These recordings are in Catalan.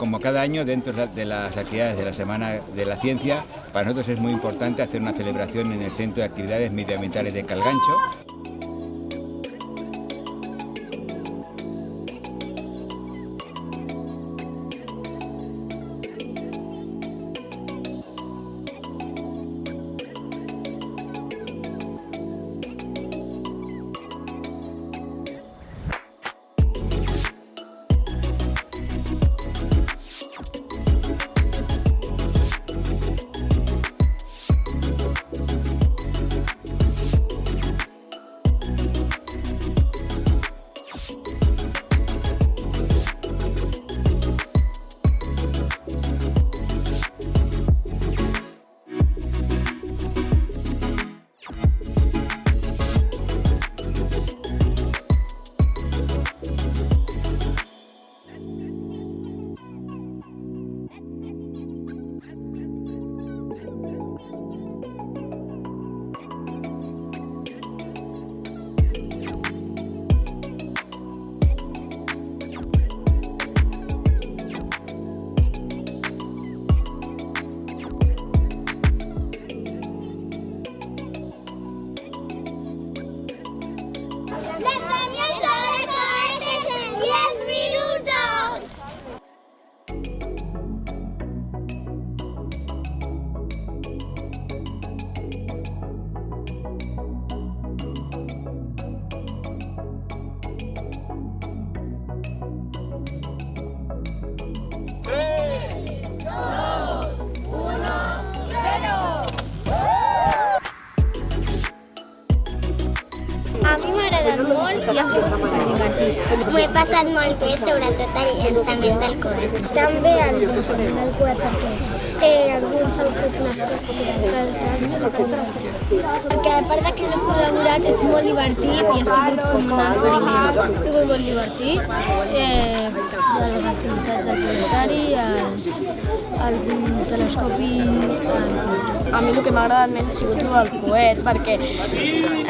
como cada año, dentro de las actividades de la Semana de la Ciencia, para nosotros es muy importante hacer una celebración en el Centro de Actividades Medioambientales de Calgancho. A mi m'ha agradat molt i ha sigut superdivertit. M'ho he passat molt bé, sobretot el llançament del coet. També el llançament del coet perquè alguns han fet unes coses i els altres perquè a part que l'hem col·laborat és molt divertit i ha sigut com un experiment. Ha sigut molt divertit. Les activitats del planetari, el telescopi... A mi el que m'ha agradat més ha sigut el del coet, perquè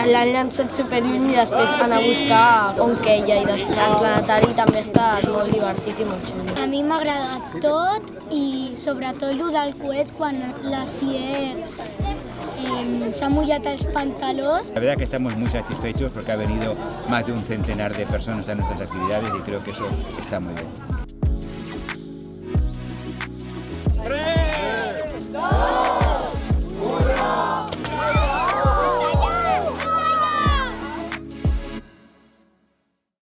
l'han llançat superlluny i després anar a buscar on queia, i després el planetari també ha estat molt divertit i molt xulo. A mi m'ha agradat tot i sobretot el del coet quan la Sier se ha mullat els pantalons. La verdad que estamos muy satisfechos porque ha venido más de un centenar de personas a nuestras actividades y creo que eso está muy bien.